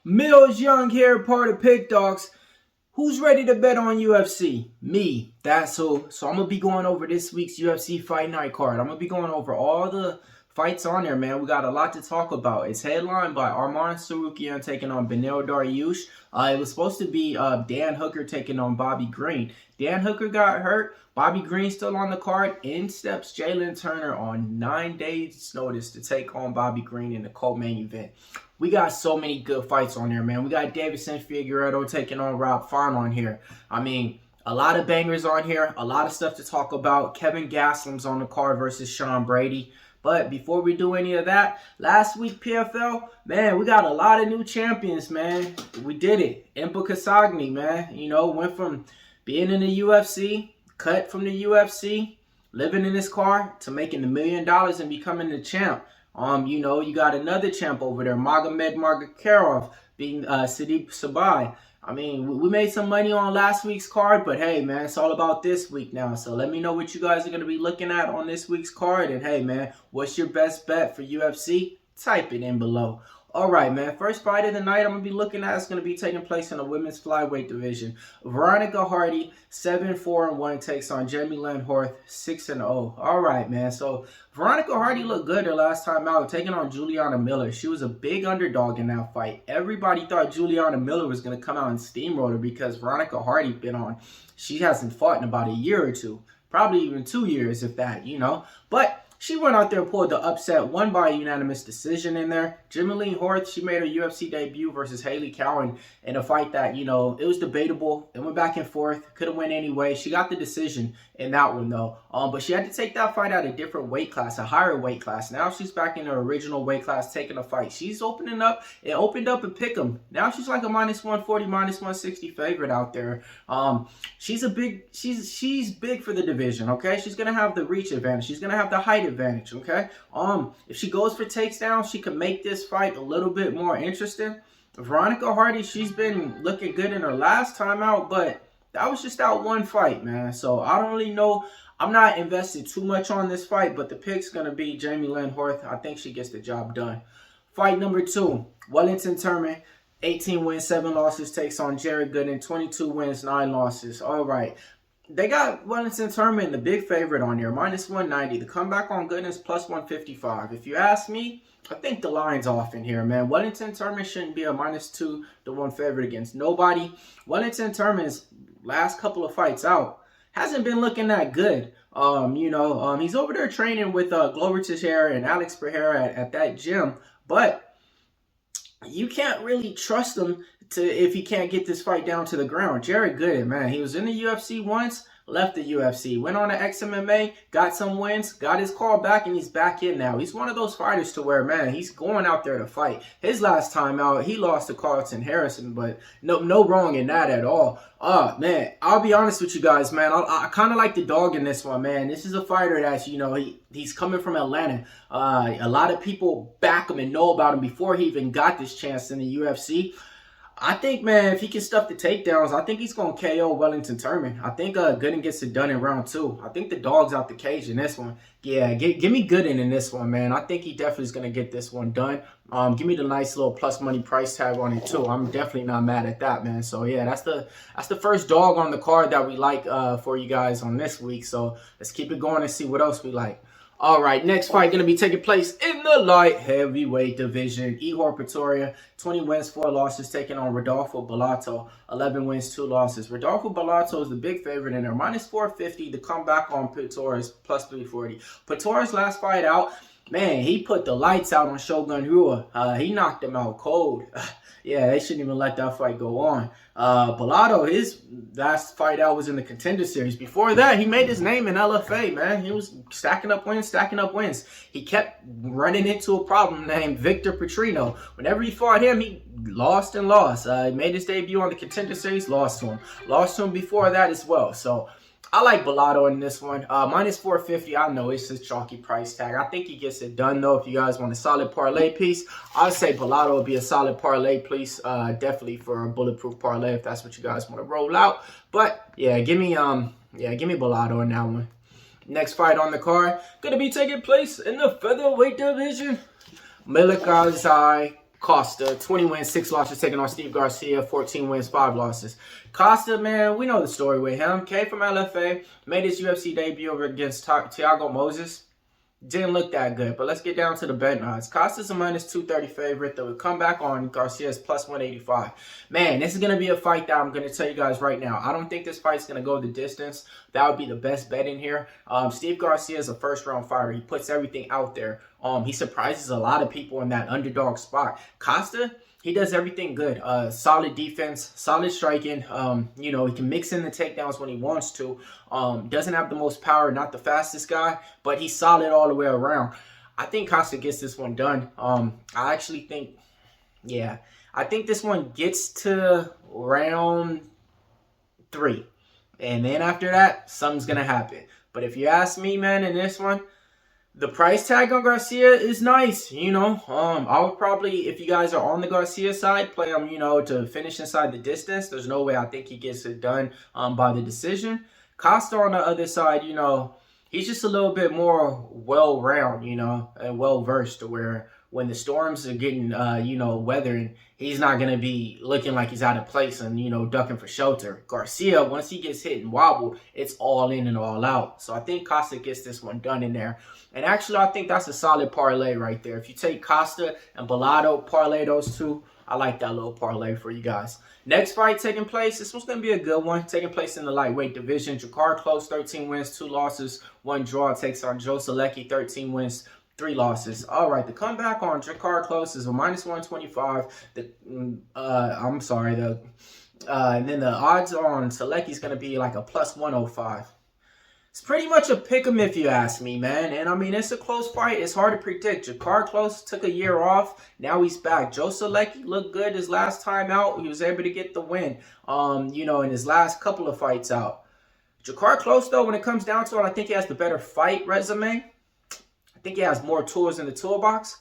Millz Young here, part of Pick Dawgz. Who's ready to bet on UFC? Me. That's who. So I'm going to be going over this week's UFC Fight Night card. I'm going to be going over all the fights on there, man. We got a lot to talk about. It's headlined by Tsarukyan taking on Dariush. It was supposed to be Dan Hooker taking on Bobby Green. Dan Hooker got hurt. Bobby Green still on the card. In steps Jalen Turner on 9 days' notice to take on Bobby Green in the co-main event. We got so many good fights on there, man. We got Davison Figueiredo taking on Rob Font on here. I mean, a lot of bangers on here. A lot of stuff to talk about. Kevin Gastelum's on the card versus Sean Brady. But before we do any of that, last week PFL, man, we got a lot of new champions, man. We did it. Impa Kasanganay, man. You know, went from being in the UFC, cut from the UFC, living in his car, to making $1 million and becoming the champ. You know, you got another champ over there, Magomed Margakarov, being Siddiq Sabai. I mean, we made some money on last week's card, but hey, man, it's all about this week now. So let me know what you guys are going to be looking at on this week's card. And hey, man, what's your best bet for UFC? Type it in below. All right, man. First fight of the night I'm going to be looking at is going to be taking place in the women's flyweight division. Veronica Hardy, 7-4-1, takes on Jamie Lynn Horth, 6-0. All right, man. So Veronica Hardy looked good her last time out, taking on Juliana Miller. She was a big underdog in that fight. Everybody thought Juliana Miller was going to come out and steamroll her because Veronica Hardy been on. She hasn't fought in about a year or two. Probably even 2 years, if that, you know. But she went out there and pulled the upset, won by a unanimous decision in there. Jamie Lynn Horth, she made her UFC debut versus Haley Cowan in a fight that, you know, it was debatable. It went back and forth. Could have went anyway. She got the decision in that one, though. But she had to take that fight at a different weight class, a higher weight class. Now she's back in her original weight class taking a fight. She's opening up. It opened up and pick 'em. Now she's like a -140, -160 favorite out there. She's big for the division, okay? She's going to have the reach advantage. She's going to have the height advantage, okay? If she goes for takedowns, she can make this fight a little bit more interesting. Veronica Hardy, she's been looking good in her last time out, but that was just that one fight, man. So I don't really know. I'm not invested too much on this fight, but the pick's going to be Jamie Lynn Horth. I think she gets the job done. Fight number 2, Wellington Turman, 18 wins, 7 losses, takes on Jared Gooden, 22 wins, 9 losses. All right. They got Wellington Turman, the big favorite on there, -190. The comeback on Gooden's +155. If you ask me, I think the line's off in here, man. Wellington Turman shouldn't be a -2-1 favorite against nobody. Wellington Turman's last couple of fights out hasn't been looking that good. He's over there training with Glover Teixeira and Alex Pereira at that gym, but you can't really trust him if he can't get this fight down to the ground. Jared Gooden, man, he was in the UFC once, left the UFC, went on to XMMA, got some wins, got his call back, and he's back in now. He's one of those fighters to where, man, he's going out there to fight. His last time out, he lost to Carlton Harrison, but no wrong in that at all. Man, I'll be honest with you guys, man. I kind of like the dog in this one, man. This is a fighter that's, you know, he's coming from Atlanta. A lot of people back him and know about him before he even got this chance in the UFC. I think, man, if he can stuff the takedowns, I think he's going to KO Wellington Turman. I think Gooden gets it done in round 2. I think the dog's out the cage in this one. Yeah, give me Gooden in this one, man. I think he definitely is going to get this one done. Give me the nice little plus money price tag on it, too. I'm definitely not mad at that, man. So, yeah, that's the first dog on the card that we like for you guys on this week. So, let's keep it going and see what else we like. All right, next fight going to be taking place in the light heavyweight division. Ihor Pretoria, 20 wins, 4 losses, taking on Rodolfo Bellato, 11 wins, 2 losses. Rodolfo Bellato is the big favorite in there, -450. The comeback on Pretoria's +340. Pretoria's last fight out, man, he put the lights out on Shogun Rua. He knocked him out cold. Yeah, they shouldn't even let that fight go on. Bellato, his last fight out was in the Contender Series. Before that, he made his name in LFA, man. He was stacking up wins. He kept running into a problem named Victor Petrino. Whenever he fought him, he lost and lost. He made his debut on the Contender Series, lost to him. Lost to him before that as well. So I like Bellato in this one. -450. I know it's a chalky price tag. I think he gets it done, though. If you guys want a solid parlay piece, I'd say Bellato would be a solid parlay piece. Definitely for a bulletproof parlay if that's what you guys want to roll out. But yeah, give me Bellato in that one. Next fight on the card gonna be taking place in the featherweight division. Millz Costa, 20 wins, 6 losses, taking on Steve Garcia, 14 wins, 5 losses. Costa, man, we know the story with him. Came from LFA, made his UFC debut over against Thiago Moses. Didn't look that good, but let's get down to the bet odds. Costa's a -230 favorite. The comeback on Garcia's +185. Man, this is going to be a fight that I'm going to tell you guys right now. I don't think this fight's going to go the distance. That would be the best bet in here. Steve Garcia is a first-round fighter. He puts everything out there. He surprises a lot of people in that underdog spot. Costa, he does everything good. Solid defense, solid striking. You know, he can mix in the takedowns when he wants to. Doesn't have the most power, not the fastest guy, but he's solid all the way around. I think Costa gets this one done. I actually think, yeah, I think this one gets to round 3. And then after that, something's going to happen. But if you ask me, man, in this one, the price tag on Garcia is nice, you know. I would probably, if you guys are on the Garcia side, play him, you know, to finish inside the distance. There's no way I think he gets it done by the decision. Costa on the other side, you know, he's just a little bit more well-rounded, you know, and well-versed to where when the storms are getting, you know, weathering, he's not going to be looking like he's out of place and, you know, ducking for shelter. Garcia, once he gets hit and wobbled, it's all in and all out. So I think Costa gets this one done in there. And actually, I think that's a solid parlay right there. If you take Costa and Bellado, parlay those two, I like that little parlay for you guys. Next fight taking place, this one's going to be a good one. Taking place in the lightweight division. Jakar Close, 13 wins, 2 losses, 1 draw. Takes on Joe Selecki, 13 wins, 3 losses. All right, the comeback on Jakar Close is a -125. And then the odds on Selecki is going to be like a +105. It's pretty much a pick 'em if you ask me, man. And I mean, it's a close fight. It's hard to predict. Jakar Close took a year off. Now he's back. Joe Selecki looked good his last time out. He was able to get the win, you know, in his last couple of fights out. Jakar Close, though, when it comes down to it, I think he has the better fight resume. I think he has more tools in the toolbox.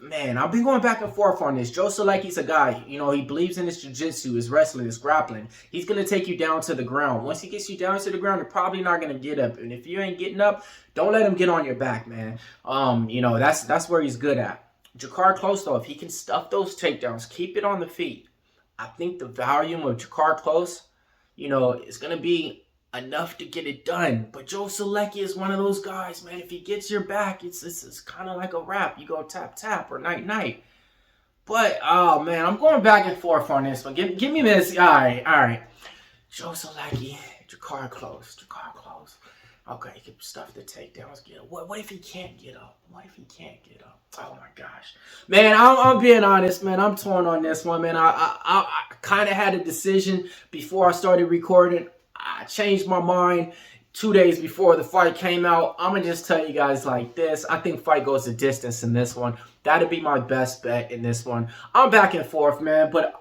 Man, I've been going back and forth on this. Joe Selecki's a guy, you know, he believes in his jiu-jitsu, his wrestling, his grappling. He's going to take you down to the ground. Once he gets you down to the ground, you're probably not going to get up. And if you ain't getting up, don't let him get on your back, man. You know, that's where he's good at. Jakar Close, though, if he can stuff those takedowns, keep it on the feet, I think the volume of Jakar Close, you know, is going to be enough to get it done. But Joe Selecki is one of those guys, man. If he gets your back, it's kind of like a wrap. You go tap tap or night night. But oh man, I'm going back and forth on this one. Give me this. All right. Joe Selecki, Jakar Close. Okay, he can stuff the takedowns. Get up. What if he can't get up? Oh my gosh, man. I'm being honest, man. I'm torn on this one, man. I kind of had a decision before I started recording. I changed my mind 2 days before the fight came out. I'm going to just tell you guys like this. I think fight goes the distance in this one. That'd be my best bet in this one. I'm back and forth, man. But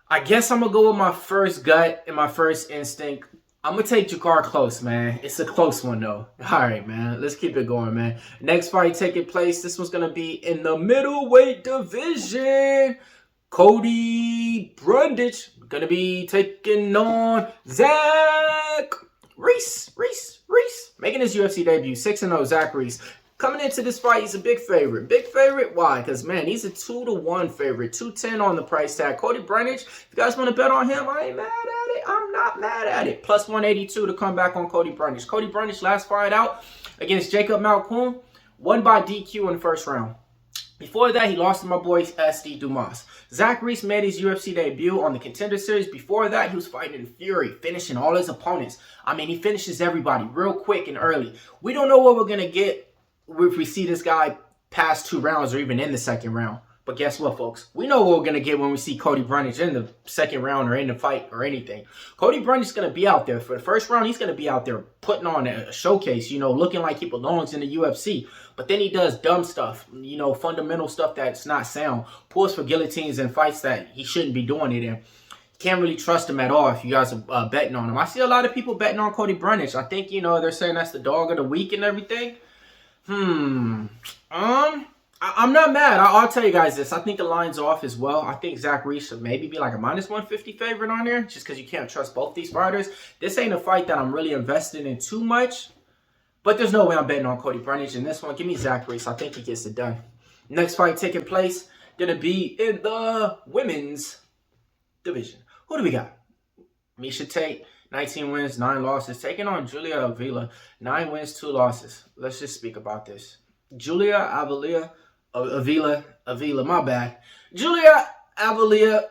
I guess I'm going to go with my first gut and my first instinct. I'm going to take Jakar Close, man. It's a close one, though. All right, man. Let's keep it going, man. Next fight taking place. This one's going to be in the middleweight division. Cody Brundage going to be taking on Zach Reese. Making his UFC debut, 6-0, Zach Reese. Coming into this fight, he's a big favorite. Big favorite, why? Because, man, he's a 2-to-1 favorite. 210 on the price tag. Cody Brundage, if you guys want to bet on him, I ain't mad at it. I'm not mad at it. +182 to come back on Cody Brundage. Cody Brundage last fight out against Jacob Malkoun, won by DQ in the first round. Before that, he lost to my boy SD Dumas. Zach Reese made his UFC debut on the Contender Series. Before that, he was fighting in Fury, finishing all his opponents. I mean, he finishes everybody real quick and early. We don't know what we're going to get if we see this guy past 2 rounds or even in the second round. But guess what, folks? We know what we're going to get when we see Cody Brundage in the second round or in the fight or anything. Cody Brundage is going to be out there. For the first round, he's going to be out there putting on a showcase, you know, looking like he belongs in the UFC. But then he does dumb stuff, you know, fundamental stuff that's not sound. Pulls for guillotines in fights that he shouldn't be doing it in. Can't really trust him at all if you guys are betting on him. I see a lot of people betting on Cody Brundage. I think, you know, they're saying that's the dog of the week and everything. I'm not mad. I'll tell you guys this. I think the line's off as well. I think Zach Reese should maybe be like a -150 favorite on there just because you can't trust both these fighters. This ain't a fight that I'm really invested in too much. But there's no way I'm betting on Cody Brundage in this one. Give me Zachary, so I think he gets it done. Next fight taking place, going to be in the women's division. Who do we got? Miesha Tate, 19 wins, 9 losses. Taking on Julia Avila, 9 wins, 2 losses. Let's just speak about this. Julia Avila, my bad. Julia Avila.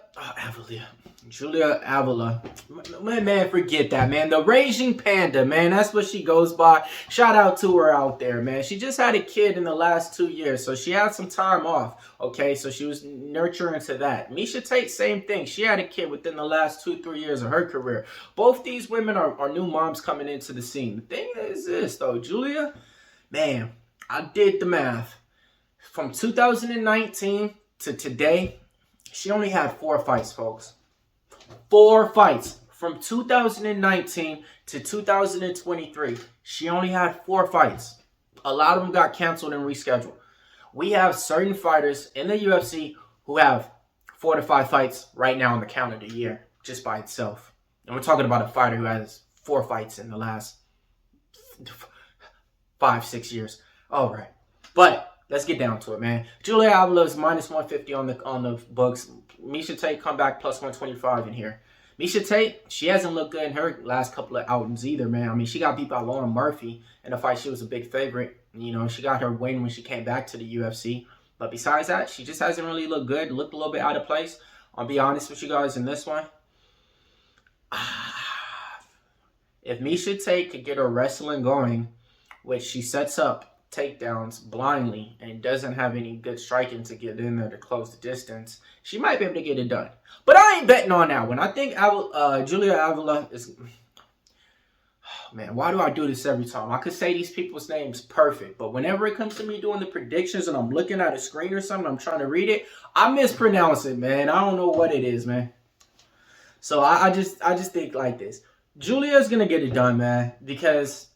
Man, forget that, man. The Raging Panda, man. That's what she goes by. Shout out to her out there, man. She just had a kid in the last 2 years, so she had some time off, okay? So she was nurturing to that. Miesha Tate, same thing. She had a kid within the last 2-3 years of her career. Both these women are new moms coming into the scene. The thing is this, though. Julia, man, I did the math. From 2019 to today, she only had 4 fights, folks. 4 fights. From 2019 to 2023, she only had 4 fights. A lot of them got canceled and rescheduled. We have certain fighters in the UFC who have 4 to 5 fights right now in the calendar year, just by itself. And we're talking about a fighter who has 4 fights in the last 5-6 years. All right. But let's get down to it, man. Julia Avila is minus 150 on the books. Miesha Tate come back plus 125 in here. Miesha Tate, she hasn't looked good in her last couple of outings either, man. I mean, she got beat by Lauren Murphy in a fight. She was a big favorite. You know, she got her win when she came back to the UFC. But besides that, she just hasn't really looked good. Looked a little bit out of place. I'll be honest with you guys in this one. If Miesha Tate could get her wrestling going, which she sets up takedowns blindly and doesn't have any good striking to get in there to close the distance, she might be able to get it done. But I ain't betting on that one. I think Julia Avila is... Oh, man, why do I do this every time? I could say these people's names perfect, but whenever it comes to me doing the predictions and I'm looking at a screen or something, I'm trying to read it, I mispronounce it, man. I don't know what it is, man. So I just think like this. Julia's going to get it done, man, because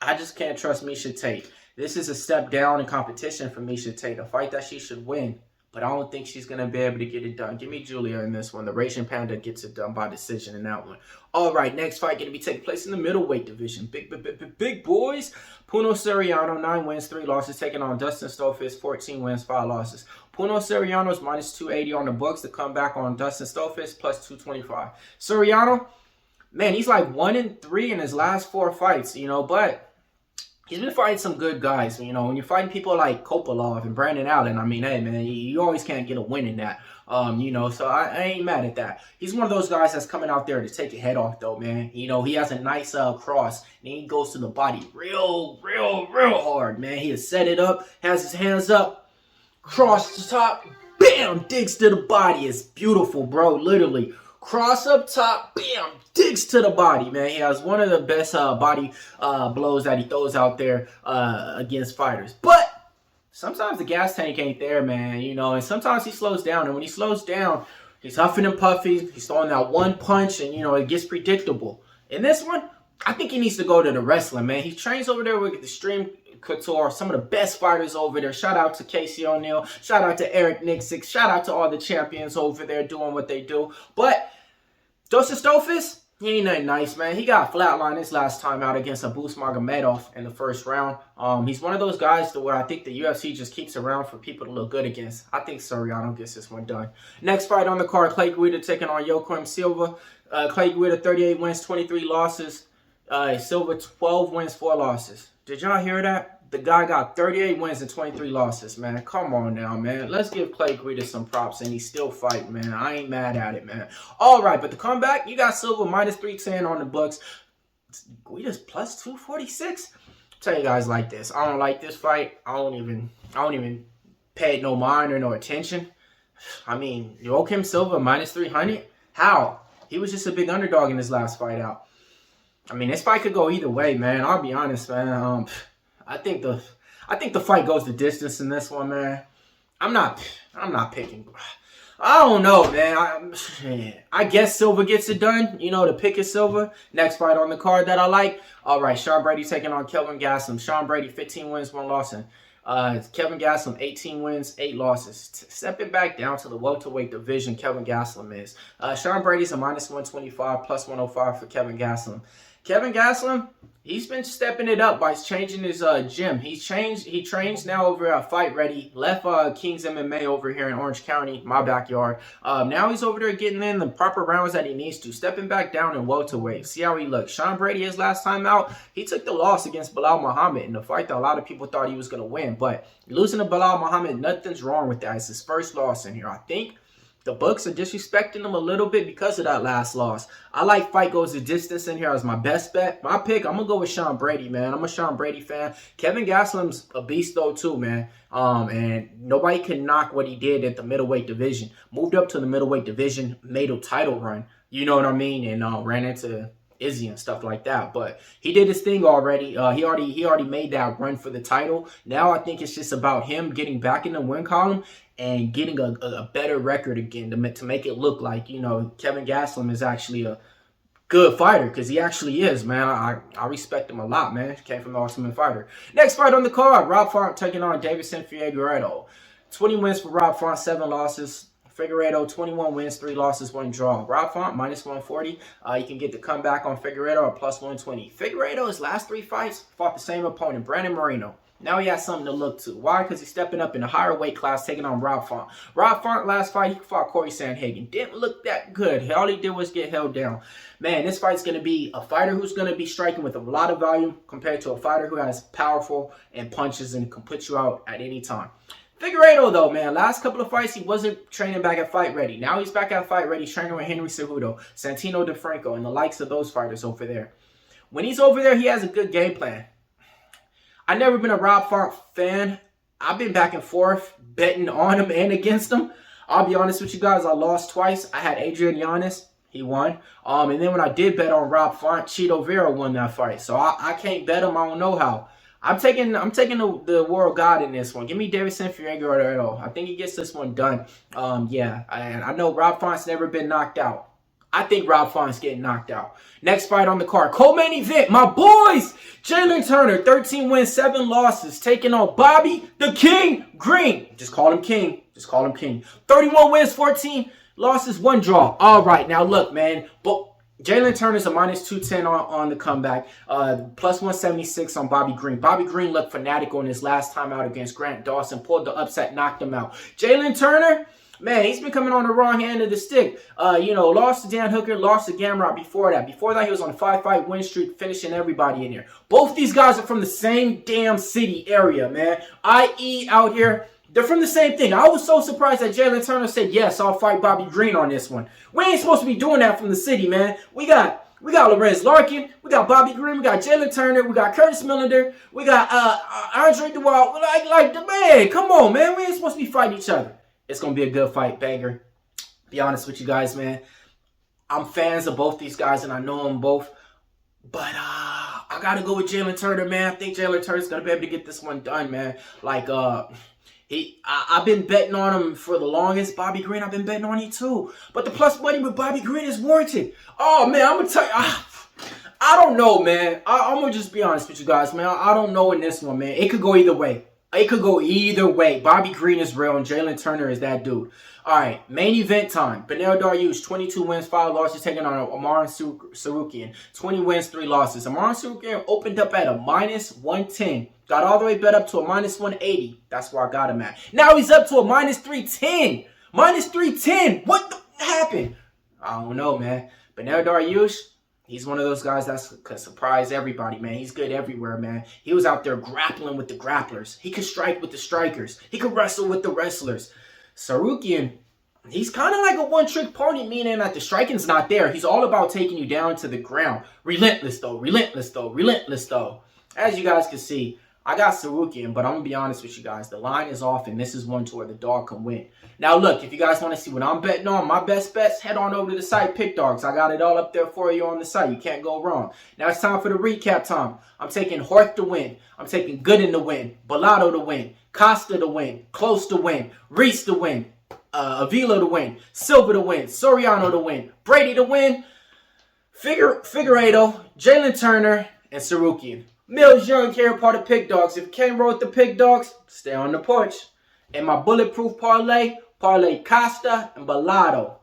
I just can't trust Miesha Tate. This is a step down in competition for Miesha Tate, a fight that she should win. But I don't think she's going to be able to get it done. Give me Julia in this one. The Raging Panda gets it done by decision in that one. All right, next fight going to be taking place in the middleweight division. Big boys. Puno Soriano, 9 wins, 3 losses. Taking on Dustin Stolfist, 14 wins, 5 losses. Puno Soriano's minus 280 on the books to come back on Dustin Stolfist, plus 225. Soriano, man, he's like 1-3 in his last 4 fights, you know, but he's been fighting some good guys. You know, when you're fighting people like Kopolov and Brandon Allen, I mean, hey, man, you always can't get a win in that. You know, so I ain't mad at that. He's one of those guys that's coming out there to take your head off, though, man. You know, he has a nice cross, and he goes to the body real hard, man. He'll set it up, has his hands up, cross the top, bam, digs to the body. It's beautiful, bro, literally. Cross up top, bam, digs to the body, man. He has one of the best body blows that he throws out there against fighters. But sometimes the gas tank ain't there, man, you know, and sometimes he slows down. And when he slows down, he's huffing and puffing. He's throwing that one punch, and, you know, it gets predictable. In this one, I think he needs to go to the wrestling, man. He trains over there with Extreme Couture, some of the best fighters over there. Shout out to Casey O'Neill. Shout out to Eric Nixick. Shout out to all the champions over there doing what they do. But Dustin Stolfist, he ain't nothing nice, man. He got flatlined his last time out against Abus Magomedov in the first round. He's one of those guys to where I think the UFC just keeps around for people to look good against. I think Soriano gets this one done. Next fight on the card, Clay Guida taking on Joaquim Silva. Clay Guida, 38 wins, 23 losses. Silva, 12 wins, 4 losses. Did y'all hear that? The guy got 38 wins and 23 losses, man. Come on now, man. Let's give Clay Guida some props, and he's still fighting, man. I ain't mad at it, man. All right, but the comeback, you got Silva minus 310 on the books. Guida's plus 246. Tell you guys like this. I don't like this fight. I don't even pay it no mind or no attention. I mean, Joaquim Silva minus 300? How? He was just a big underdog in his last fight out. I mean, this fight could go either way, man. I'll be honest, man. I think the fight goes the distance in this one, man. I'm not picking. I don't know, man. I guess Silva gets it done. You know, the pick is Silva. Next fight on the card that I like. All right, Sean Brady taking on Kelvin Gastelum. Sean Brady, 15 wins, 1 loss. Kevin Gastelum, 18 wins, 8 losses. Stepping back down to the welterweight division, Kevin Gastelum is. Sean Brady's a minus 125, plus 105 for Kevin Gastelum. Kevin Gastelum, he's been stepping it up by changing his gym. He trains now over at Fight Ready. Left King's MMA over here in Orange County, my backyard. Now he's over there getting in the proper rounds that he needs to. Stepping back down in welterweight. See how he looks. Sean Brady, his last time out, he took the loss against Belal Muhammad in the fight that a lot of people thought he was going to win. But losing to Belal Muhammad, nothing's wrong with that. It's his first loss in here. I think the books are disrespecting him a little bit because of that last loss. I like fight goes the distance in here as my best bet. My pick, I'm going to go with Sean Brady, man. I'm a Sean Brady fan. Kevin Gastelum's a beast, though, too, man. And nobody can knock what he did at the middleweight division. Moved up to the middleweight division, made a title run. You know what I mean? And ran into Izzy and stuff like that. But he did his thing already. He already made that run for the title. Now I think it's just about him getting back in the win column and getting a better record again to make it look like, you know, Kevin Gastelum is actually a good fighter, because he actually is, man. I respect him a lot, man. He came from the Ultimate Fighter. Next fight on the card, Rob Font taking on Deiveson Figueiredo. 20 wins for Rob Font, 7 losses. Figueiredo, 21 wins, 3 losses, 1 draw. Rob Font, minus 140. You can get the comeback on Figueiredo at plus 120. Figueiredo, his last 3 fights, fought the same opponent, Brandon Moreno. Now he has something to look to. Why? Because he's stepping up in a higher weight class, taking on Rob Font. Rob Font, last fight, he fought Corey Sandhagen. Didn't look that good. All he did was get held down. Man, this fight's going to be a fighter who's going to be striking with a lot of volume compared to a fighter who has powerful and punches and can put you out at any time. Figueiredo, though, man, last couple of fights, he wasn't training back at Fight Ready. Now he's back at Fight Ready, training with Henry Cejudo, Santino DeFranco, and the likes of those fighters over there. When he's over there, he has a good game plan. I've never been a Rob Font fan. I've been back and forth betting on him and against him. I'll be honest with you guys, I lost twice. I had Adrian Yanez. He won. And then when I did bet on Rob Font, Cheeto Vera won that fight. So I can't bet him. I don't know how. I'm taking the world god in this one. Give me Deiveson Figueiredo. I think he gets this one done. Yeah, and I know Rob Font's never been knocked out. I think Rob Font's getting knocked out. Next fight on the card, co-main event, my boys, Jalen Turner, 13 wins, 7 losses, taking on Bobby the King Green. Just call him King. Just call him King. 31 wins, 14 losses, 1 draw. All right, now look, man. Jalen Turner's a minus 210 on the comeback. Plus 176 on Bobby Green. Bobby Green looked fanatical in his last time out against Grant Dawson. Pulled the upset, knocked him out. Jalen Turner, man, he's been coming on the wrong end of the stick. Lost to Dan Hooker, lost to Gamrot before that. Before that, he was on a 5-fight win streak, finishing everybody in here. Both these guys are from the same damn city area, man. IE out here. They're from the same thing. I was so surprised that Jalen Turner said, yes, I'll fight Bobby Green on this one. We ain't supposed to be doing that from the city, man. We got Lorenz Larkin. We got Bobby Green. We got Jalen Turner. We got Curtis Millender. We got Andre Duval. Like the man, come on, man. We ain't supposed to be fighting each other. It's going to be a good fight, banger. Be honest with you guys, man. I'm fans of both these guys, and I know them both. But I got to go with Jalen Turner, man. I think Jalen Turner's going to be able to get this one done, man. Like, I've been betting on him for the longest. Bobby Green, I've been betting on him too. But the plus money with Bobby Green is warranted. Oh, man, I'm going to tell you. I don't know, man. I'm going to just be honest with you guys, man. I don't know in this one, man. It could go either way. It could go either way. Bobby Green is real, and Jalen Turner is that dude. All right, main event time. Beneil Dariush, 22 wins, 5 losses, taking on Amaran Tsarukyan. 20 wins, 3 losses. Amaran Tsarukyan opened up at a minus 110. Got all the way bet up to a minus 180. That's where I got him at. Now he's up to a minus 310. Minus 310. What happened? I don't know, man. Beneil Dariush, he's one of those guys that could surprise everybody, man. He's good everywhere, man. He was out there grappling with the grapplers. He could strike with the strikers. He could wrestle with the wrestlers. Tsarukyan, he's kind of like a one-trick pony, meaning that the striking's not there. He's all about taking you down to the ground. Relentless, though. Relentless, though. Relentless, though. As you guys can see, I got Tsarukyan, but I'm going to be honest with you guys. The line is off, and this is one to where the dog can win. Now, look, if you guys want to see what I'm betting on, my best bets, head on over to the site, Pick Dawgz. I got it all up there for you on the site. You can't go wrong. Now it's time for the recap time. I'm taking Hort to win. I'm taking Gooden to win. Bellato to win. Costa to win. Close to win. Reese to win. Avila to win. Silva to win. Soriano to win. Brady to win. Figueiredo, Jalen Turner, and Tsarukyan. Millz Young here, part of Pick Dawgz. If you can't roll with the Pick Dawgz, stay on the porch. And my bulletproof parlay Costa and Bellato.